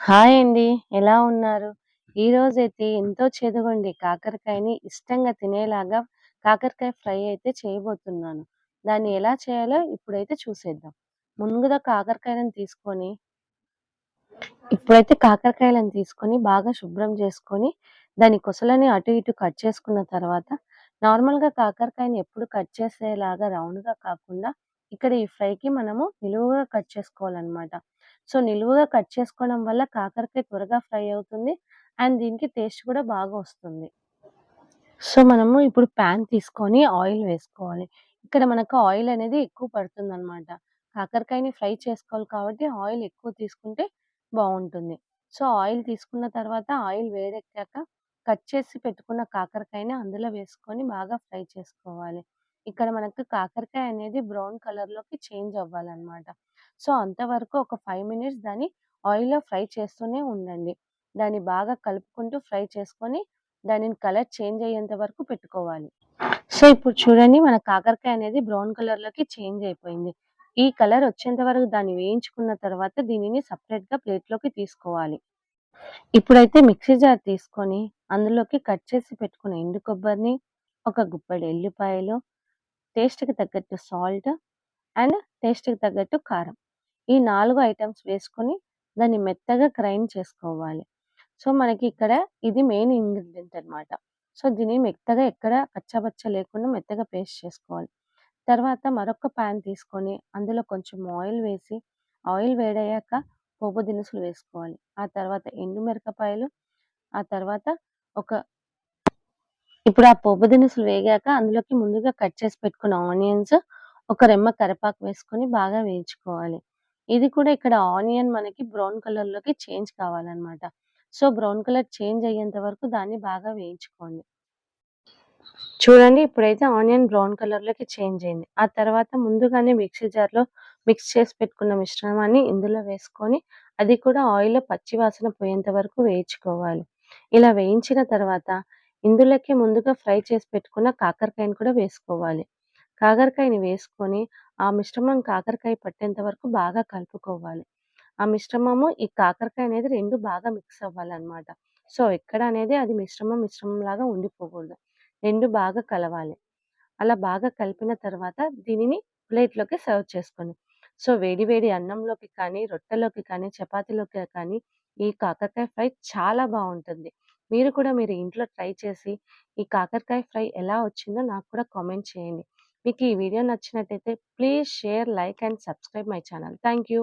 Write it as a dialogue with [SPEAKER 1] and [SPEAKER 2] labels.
[SPEAKER 1] Hi అండి. ఎలా ఉన్నారు? ఈరోజైతే ఎంతో చేదుగుండే కాకరకాయని ఇష్టంగా తినేలాగా కాకరకాయ ఫ్రై అయితే చేయబోతున్నాను. దాన్ని ఎలా చేయాలో ఇప్పుడైతే చూసేద్దాం. ముందుగా కాకరకాయలను తీసుకొని బాగా శుభ్రం చేసుకొని, దాని కొసలని అటు ఇటు కట్ చేసుకున్న తర్వాత, నార్మల్‌గా కాకరకాయని ఎప్పుడు కట్ చేసేలాగా రౌండ్‌గా కాకుండా, ఇక్కడ ఈ ఫ్రైకి మనము నిలువుగా కట్ చేసుకోవాలనమాట. సో, నిలువుగా కట్ చేసుకోవడం వల్ల కాకరకాయ త్వరగా ఫ్రై అవుతుంది. అండ్ దీనికి టేస్ట్ కూడా బాగా వస్తుంది. సో, మనము ఇప్పుడు పాన్ తీసుకొని ఆయిల్ వేసుకోవాలి. ఇక్కడ మనకు ఆయిల్ అనేది ఎక్కువ పడుతుందనమాట. కాకరకాయని ఫ్రై చేసుకోవాలి కాబట్టి ఆయిల్ ఎక్కువ తీసుకుంటే బావుంటుంది. సో, ఆయిల్ తీసుకున్న తర్వాత ఆయిల్ వేడెక్కాక కట్ చేసి పెట్టుకున్న కాకరకాయని అందులో వేసుకొని బాగా ఫ్రై చేసుకోవాలి. ఇక్కడ మనకు కాకరకాయ అనేది బ్రౌన్ కలర్‌లోకి చేంజ్ అవ్వాలనమాట. సో, అంతవరకు ఒక 5 మినిట్స్ దాన్ని ఆయిల్‌లో ఫ్రై చేస్తూనే ఉండండి. దాన్ని బాగా కలుపుకుంటూ ఫ్రై చేసుకొని దానిని కలర్ చేంజ్ అయ్యేంత వరకు పెట్టుకోవాలి. సో, ఇప్పుడు చూడండి మన కాకరకాయ అనేది బ్రౌన్ కలర్‌లోకి చేంజ్ అయిపోయింది. ఈ కలర్ వచ్చేంత వరకు దాన్ని వేయించుకున్న తర్వాత దీనిని సెపరేట్‌గా ప్లేట్‌లోకి తీసుకోవాలి. ఇప్పుడైతే మిక్సీ జార్ తీసుకొని అందులోకి కట్ చేసి పెట్టుకున్న ఎండు కొబ్బరిని, ఒక గుప్పెడు ఎల్లిపాయలు, టేస్ట్‌కి తగ్గట్టు సాల్ట్ అండ్ టేస్ట్‌కి తగ్గట్టు కారం. ఈ 4 ఐటెమ్స్ వేసుకొని దాన్ని మెత్తగా గ్రైండ్ చేసుకోవాలి. సో, మనకి ఇక్కడ ఇది మెయిన్ ఇంగ్రీడియెంట్ అన్నమాట. సో, దీన్ని మెత్తగా ఎక్కడ కచ్చాపచ్చా లేకుండా మెత్తగా పేస్ట్ చేసుకోవాలి. తర్వాత మరొక పాన్ తీసుకొని అందులో కొంచెం ఆయిల్ వేసి, ఆయిల్ వేడయ్యాక పోపు దినుసులు వేసుకోవాలి. ఆ తర్వాత ఎండు మిరపకాయలు, ఆ తర్వాత ఒక ఇప్పుడు ఆ పోపు దినుసులు వేగాక అందులోకి ముందుగా కట్ చేసి పెట్టుకున్న ఆనియన్స్, ఒక రెమ్మ కరివేపాకు వేసుకొని బాగా వేయించుకోవాలి. ఇది కూడా ఇక్కడ ఆనియన్ మనకి బ్రౌన్ కలర్‌లోకి చేంజ్ కావాలన్నమాట. సో, బ్రౌన్ కలర్ చేంజ్ అయ్యేంత వరకు దాన్ని బాగా వేయించుకోండి. చూడండి ఇప్పుడైతే ఆనియన్ బ్రౌన్ కలర్‌లోకి చేంజ్ అయింది. ఆ తర్వాత ముందుగానే మిక్సీ జార్‌లో మిక్స్ చేసి పెట్టుకున్న మిశ్రమాన్ని ఇందులో వేసుకొని, అది కూడా ఆయిల్‌లో పచ్చి వాసన పోయేంత వరకు వేయించుకోవాలి. ఇలా వేయించిన తర్వాత ఇందులోకి ముందుగా ఫ్రై చేసి పెట్టుకున్న కాకరకాయని కూడా వేసుకోవాలి. కాకరకాయని వేసుకొని, ఆ మిశ్రమం కాకరకాయ పట్టేంత వరకు బాగా కలుపుకోవాలి. ఆ మిశ్రమము ఈ కాకరకాయ అనేది 2 బాగా మిక్స్ అవ్వాలన్నమాట. సో, ఎక్కడ అనేది అది మిశ్రమంలాగా ఉండిపోకూడదు. 2 బాగా కలవాలి. అలా బాగా కలిపిన తర్వాత దీనిని ప్లేట్‌లోకి సర్వ్ చేసుకోండి. సో, వేడి వేడి అన్నంలోకి కానీ, రొట్టెలోకి కానీ, చపాతీలోకి కానీ ఈ కాకరకాయ ఫ్రై చాలా బావుంటుంది. మీరు కూడా మీరు ఇంట్లో ట్రై చేసి ఈ కాకరకాయ ఫ్రై ఎలా వచ్చిందో నాకు కూడా కామెంట్ చేయండి. మీకు ఈ వీడియో నచ్చినట్టయితే please share, like and subscribe my channel. Thank you.